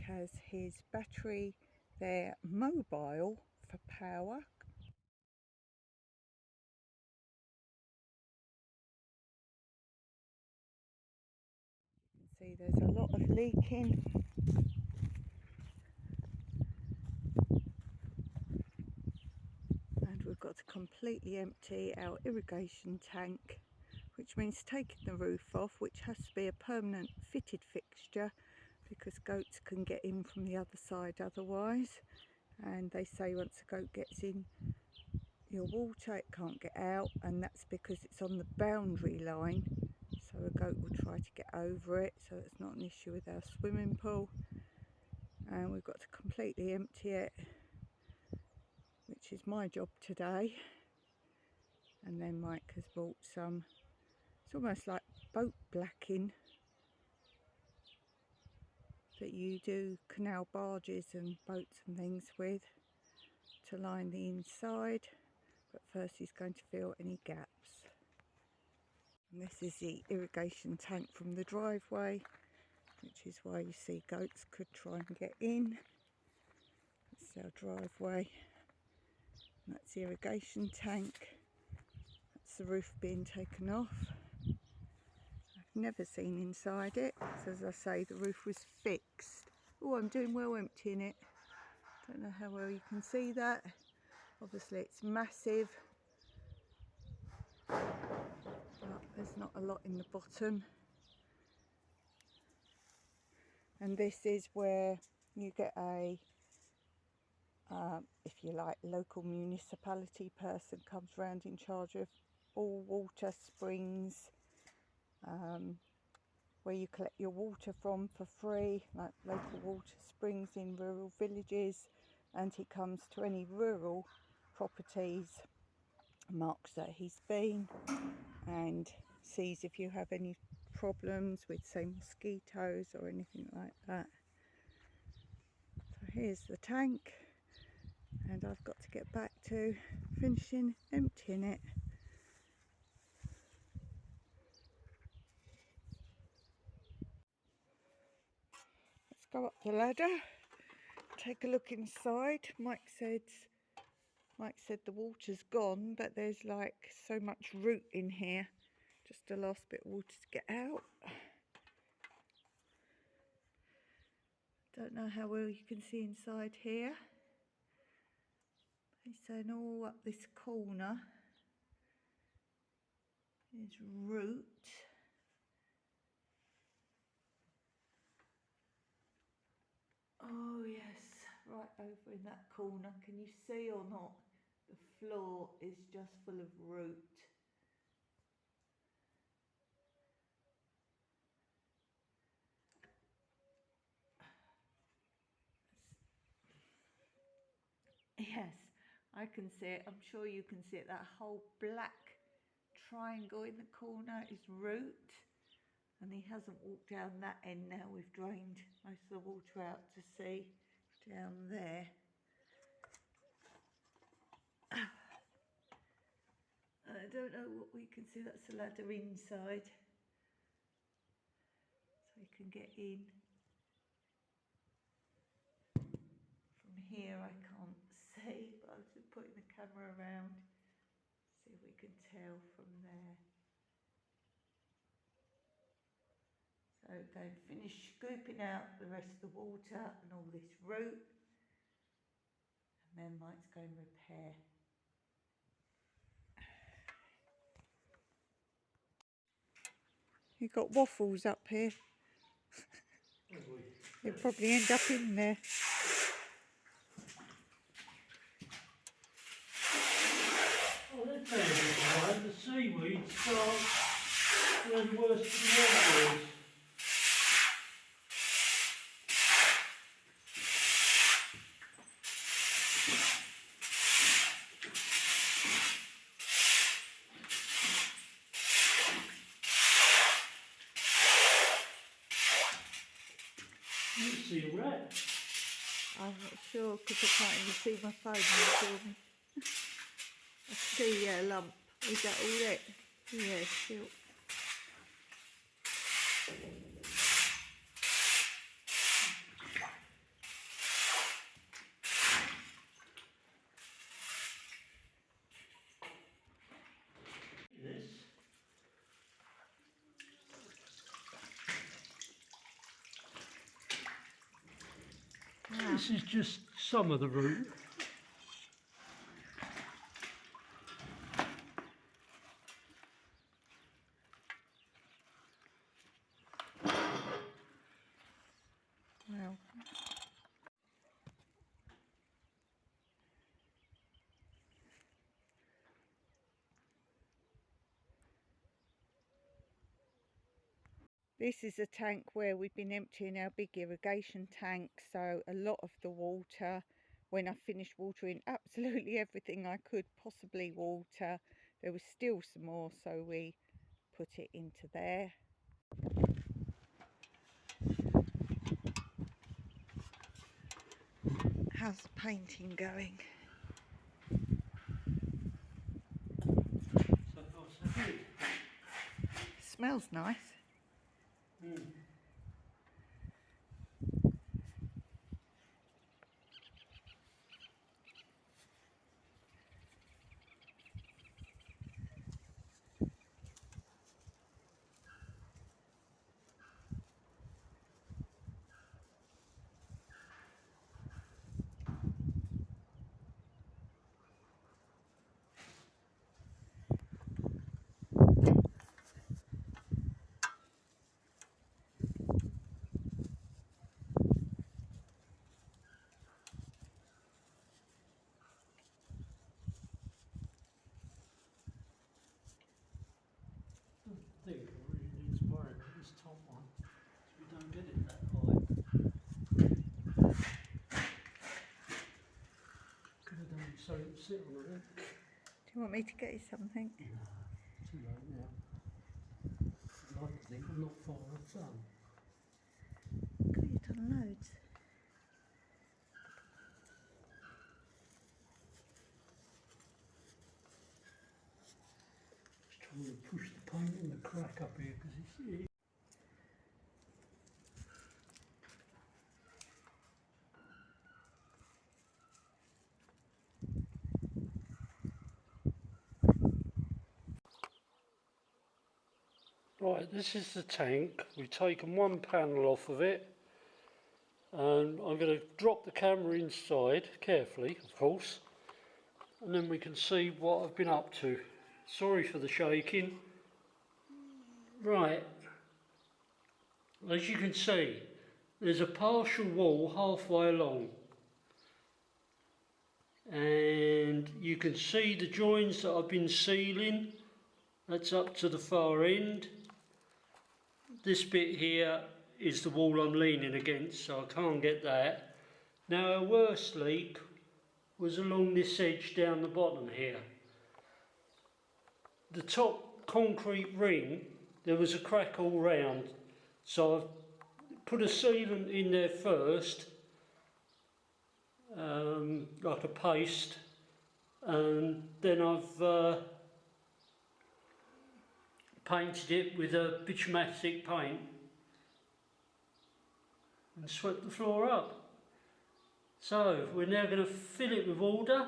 has his battery there mobile for power. You can see there's a lot of leaking. And we've got to completely empty our irrigation tank, which means taking the roof off, which has to be a permanent fitted fixture because goats can get in from the other side otherwise. And they say once a goat gets in your water it can't get out, and that's because it's on the boundary line, so a goat will try to get over it, so it's not an issue with our swimming pool. And we've got to completely empty it, which is my job today. And then Mike has bought some, it's almost like boat blacking that you do canal barges and boats and things with to line the inside. But first he's going to fill any gaps. And this is the irrigation tank from the driveway, which is why you see goats could try and get in. That's our driveway. And that's the irrigation tank. That's the roof being taken off. I've never seen inside it, so as I say, the roof was fixed. Oh, I'm doing well emptying it. Don't know how well you can see that. Obviously it's massive, but there's not a lot in the bottom. And this is where you get a, if you like, local municipality person comes round in charge of all water springs, where you collect your water from for free, like local water springs in rural villages, and he comes to any rural properties, marks that he's been, and sees if you have any problems with, say, mosquitoes or anything like that. So here's the tank, and I've got to get back to finishing emptying it. Let's go up the ladder, take a look inside. Mike said the water's gone, but there's like so much root in here, just the last bit of water to get out. Don't know how well you can see inside here. He's saying all up this corner is root. Oh yes, right over in that corner. Can you see or not? The floor is just full of root. Yes, I can see it. I'm sure you can see it. That whole black triangle in the corner is root. And he hasn't walked down that end now. We've drained most of the water out to see down there. I don't know what we can see. That's the ladder inside, so we can get in. From here I can't see, but I was just putting the camera around, see if we can tell from there. So go and finish scooping out the rest of the water and all this root, and then Mike's go and repair. You've got waffles up here. You'll probably end up in there. Oh, that's very good. The seaweed starts when worse than the water is. You see a rat. I'm not sure because I can't even see my phone until me. I see a lump. Is that all it? Yeah, still. This is just some of the route. Well, this is a tank where we've been emptying our big irrigation tank, so a lot of the water, when I finished watering absolutely everything I could possibly water, there was still some more, so we put it into there. How's the painting going? So far so good. Smells nice. I think it really needs worrying about this top one, so we don't get it that high. Could have done something to sit on it. Do you want me to get you something? No, too late now. I'd like to think I'm not far off done. God, you've done loads. Just trying to push the paint in the crack up here because it's. Right, this is the tank. We've taken one panel off of it, and I'm going to drop the camera inside carefully, of course, and then we can see what I've been up to. Sorry for the shaking. Right, as you can see, there's a partial wall halfway along, and you can see the joins that I've been sealing. That's up to the far end. This bit here is the wall I'm leaning against, so I can't get that. Now, our worst leak was along this edge down the bottom here. The top concrete ring, there was a crack all round, so I've put a sealant in there first, like a paste, and then I've painted it with a bitumatic paint and swept the floor up. So we're now going to fill it with water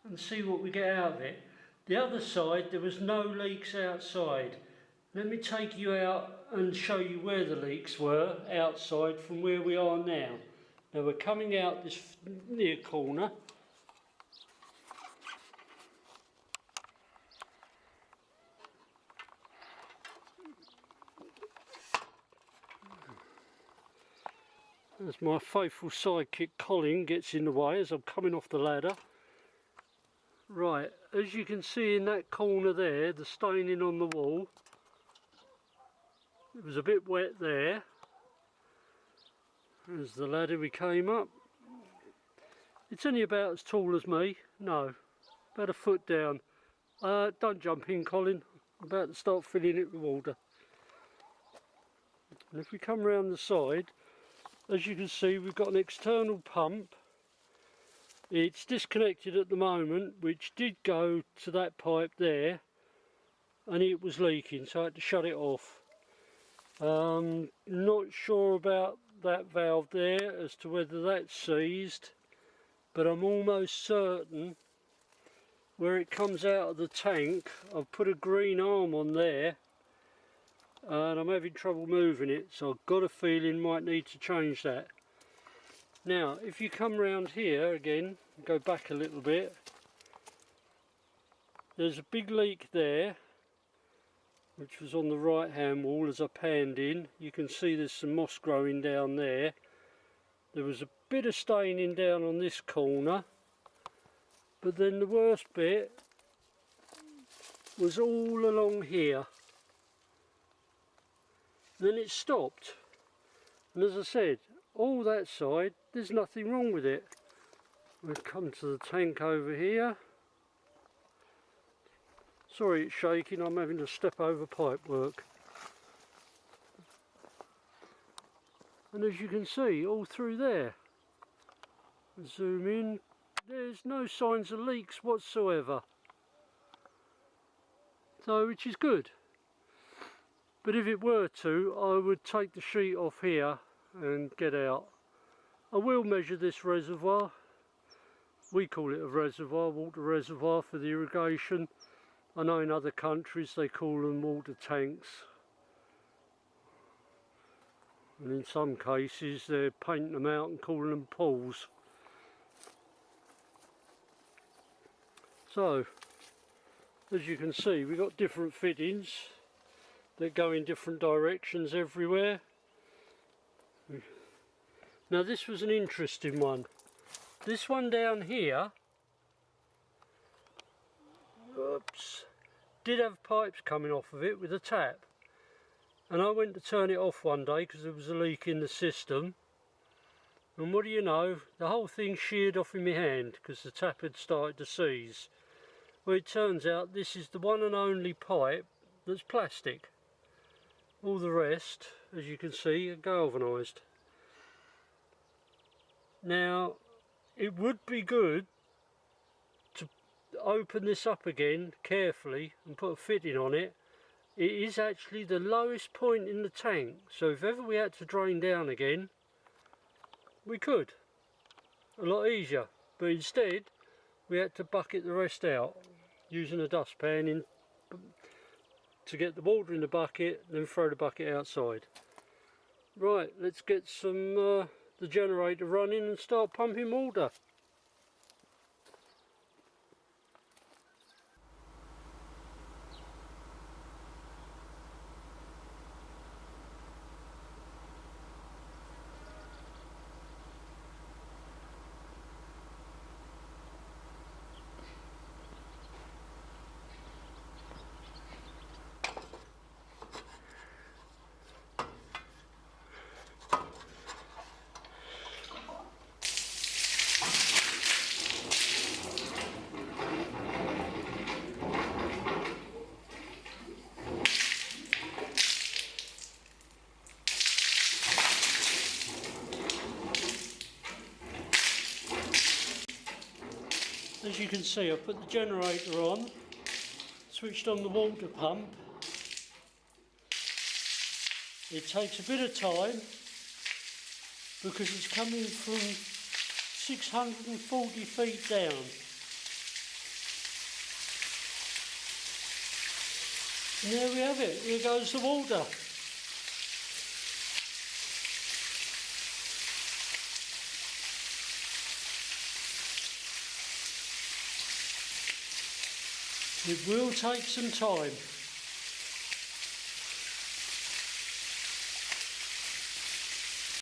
and see what we get out of it. The other side, there was no leaks outside. Let me take you out and show you where the leaks were outside from where we are now. Now we're coming out this near corner. As my faithful sidekick Colin gets in the way as I'm coming off the ladder. Right, as you can see in that corner there, the staining on the wall, it was a bit wet there. As the ladder we came up, it's only about as tall as me, no, about a foot down. Don't jump in, Colin, I'm about to start filling it with water. And if we come round the side, as you can see, we've got an external pump. It's disconnected at the moment, which did go to that pipe there, and it was leaking, so I had to shut it off. Not sure about that valve there as to whether that's seized, but I'm almost certain where it comes out of the tank, I've put a green arm on there, and I'm having trouble moving it, so I've got a feeling might need to change that. Now if you come round here again, go back a little bit, there's a big leak there which was on the right hand wall. As I panned in, you can see there's some moss growing down there. There was a bit of staining down on this corner, but then the worst bit was all along here. Then it stopped, and as I said, all that side there's nothing wrong with it. We'll come to the tank over here. Sorry it's shaking, I'm having to step over pipe work. And as you can see, all through there, zoom in, there's no signs of leaks whatsoever. So, which is good. But if it were to, I would take the sheet off here and get out. I will measure this reservoir. We call it a reservoir, water reservoir for the irrigation. I know in other countries they call them water tanks. And in some cases they're painting them out and calling them pools. So, as you can see, we've got different fittings that go in different directions everywhere. Now this was an interesting one. This one down here, oops, did have pipes coming off of it with a tap. And I went to turn it off one day because there was a leak in the system. And what do you know, the whole thing sheared off in my hand because the tap had started to seize. Well, it turns out this is the one and only pipe that's plastic. All the rest, as you can see, are galvanised. Now, it would be good to open this up again carefully and put a fitting on it. It is actually the lowest point in the tank, so if ever we had to drain down again, we could. A lot easier. But instead, we had to bucket the rest out using a dustpan to get the water in the bucket, then throw the bucket outside. Right, let's get some the generator running and start pumping water. As you can see, I've put the generator on, switched on the water pump. It takes a bit of time because it's coming from 640 feet down. And there we have it, here goes the water. It will take some time.